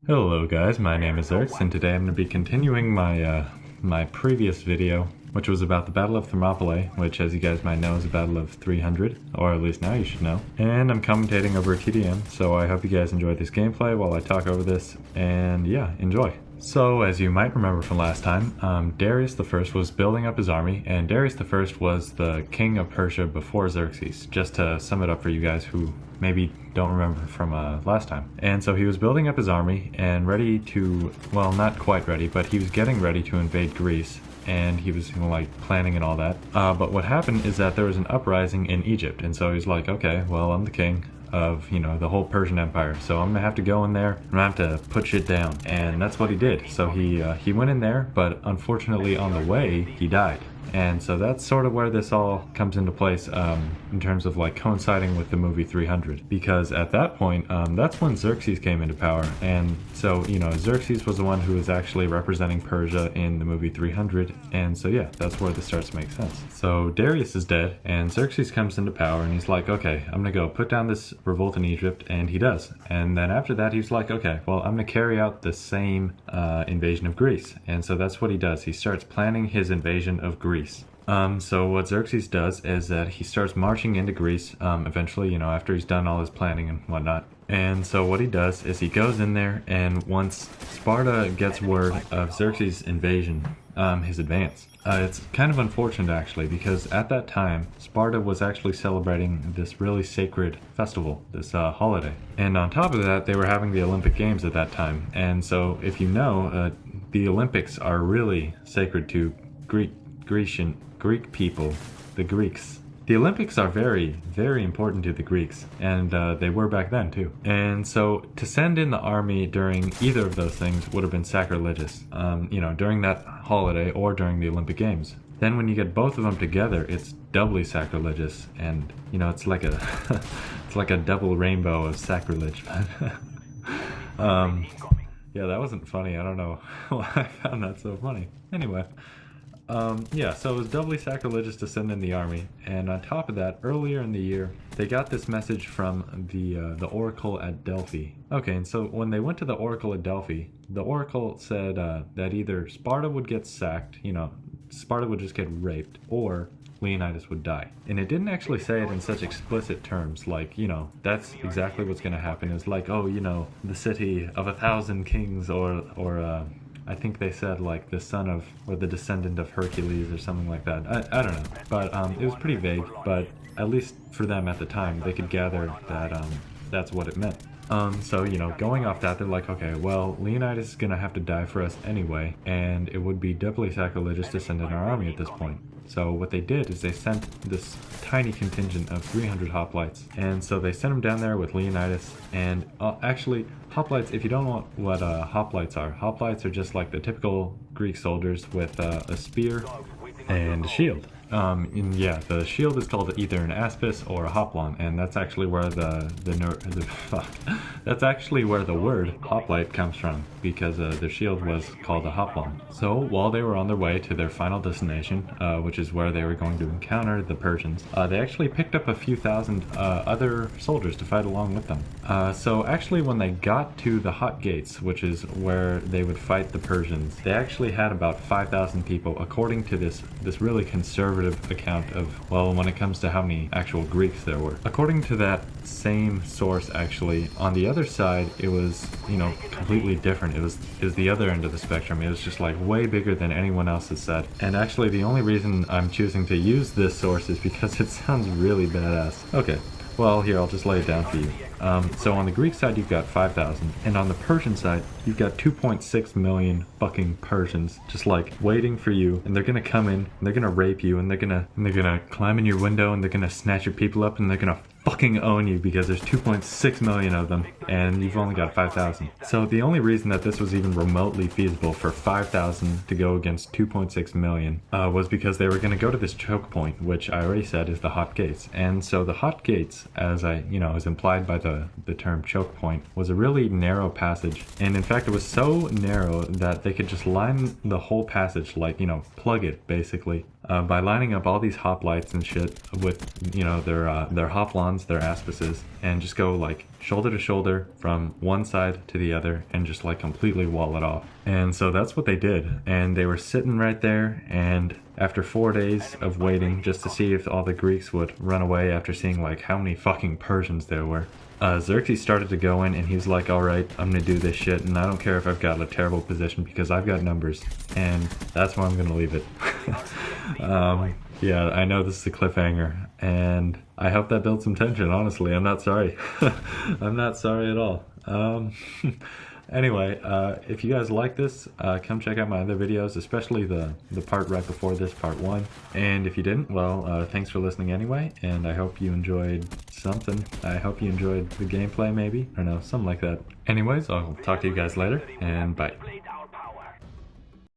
Hello guys, my name is Ertz, and today I'm going to be continuing my previous video, which was about the Battle of Thermopylae, which as you guys might know is a battle of 300, or at least now you should know. And I'm commentating over TDM, so I hope you guys enjoy this gameplay while I talk over this, and yeah, enjoy. So, as you might remember from last time, Darius the First was building up his army, and Darius the First was the king of Persia before Xerxes, just to sum it up for you guys who maybe don't remember from last time. And so he was building up his army and ready to, well, not quite ready, but he was getting ready to invade Greece, and he was like planning and all that. But what happened is that there was an uprising in Egypt, and so he's like, okay, well, I'm the king of, the whole Persian Empire, so I'm gonna have to go in there and I'm gonna have to put shit down. And that's what he did. So he went in there, but unfortunately on the way he died. And so that's sort of where this all comes into place in terms of like coinciding with the movie 300, because at that point that's when Xerxes came into power. And so Xerxes was the one who was actually representing Persia in the movie 300, and so yeah, that's where this starts to make sense. So Darius is dead and Xerxes comes into power, and he's like, okay, I'm gonna go put down this revolt in Egypt, and he does. And then after that he's like, okay, well, I'm gonna carry out the same invasion of Greece. And so that's what he does. He starts planning his invasion of Greece. So what Xerxes does is that he starts marching into Greece, eventually, after he's done all his planning and whatnot. And so what he does is he goes in there, and once Sparta gets word of Xerxes' invasion, his advance, it's kind of unfortunate actually, because at that time, Sparta was actually celebrating this really sacred festival, this holiday. And on top of that, they were having the Olympic Games at that time. And so if you know, the Olympics are really sacred to Greek people, the Greeks. The Olympics are very, very important to the Greeks, and they were back then too. And so to send in the army during either of those things would have been sacrilegious, during that holiday or during the Olympic Games. Then when you get both of them together, it's doubly sacrilegious, and it's like a it's like a double rainbow of sacrilege. Yeah, that wasn't funny. I don't know why I found that so funny. Anyway. Yeah, so it was doubly sacrilegious to send in the army, and on top of that, earlier in the year, they got this message from the oracle at Delphi. Okay, and so when they went to the oracle at Delphi, the oracle said that either Sparta would get sacked, Sparta would just get raped, or Leonidas would die. And it didn't actually say it in such explicit terms, like, that's exactly what's gonna happen. It's like, oh, the city of 1,000 kings, or I think they said like the son of, or the descendant of Hercules or something like that. I don't know, but it was pretty vague, but at least for them at the time, they could gather that that's what it meant. So, going off that, they're like, okay, well, Leonidas is gonna have to die for us anyway, and it would be doubly sacrilegious to send in our army at this point. So what they did is they sent this tiny contingent of 300 hoplites, and so they sent them down there with Leonidas. And actually, hoplites, if you don't know what hoplites are just like the typical Greek soldiers with a spear and a shield. And yeah, the shield is called either an aspis or a hoplon, and that's actually where that's actually where the word hoplite comes from, because the shield was called a hoplon. So while they were on their way to their final destination, which is where they were going to encounter the Persians, they actually picked up a few thousand other soldiers to fight along with them. So actually when they got to the Hot Gates, which is where they would fight the Persians, they actually had about 5,000 people, according to this really conservative account of, well, when it comes to how many actual Greeks there were. According to that same source, actually, on the other side, it was, completely different. It was the other end of the spectrum. It was just like way bigger than anyone else has said. And actually, the only reason I'm choosing to use this source is because it sounds really badass. Okay. Well, here, I'll just lay it down for you. So on the Greek side, you've got 5,000, and on the Persian side, you've got 2.6 million fucking Persians just like waiting for you, and they're gonna come in, and they're gonna rape you, and they're gonna climb in your window, and they're gonna snatch your people up, and they're gonna fucking own you because there's 2.6 million of them, and you've only got 5,000. So the only reason that this was even remotely feasible for 5,000 to go against 2.6 million was because they were going to go to this choke point, which I already said is the Hot Gates. And so the Hot Gates, as is implied by the term choke point, was a really narrow passage. And in fact, it was so narrow that they could just line the whole passage, like, plug it basically by lining up all these hoplites and shit with, you know, their hoplons, their aspices, and just go like shoulder to shoulder from one side to the other and just like completely wall it off. And so that's what they did, and they were sitting right there, and after 4 days of waiting just to see if all the Greeks would run away after seeing like how many fucking Persians there were, Xerxes started to go in and he was like, alright, I'm gonna do this shit, and I don't care if I've got a terrible position because I've got numbers, and that's where I'm gonna leave it. Yeah, I know this is a cliffhanger, and I hope that builds some tension, honestly. I'm not sorry. I'm not sorry at all. Anyway, if you guys like this, come check out my other videos, especially the part right before this, part 1. And if you didn't, well, thanks for listening anyway, and I hope you enjoyed something. I hope you enjoyed the gameplay, maybe? I don't know, something like that. Anyways, I'll talk to you guys later, and bye.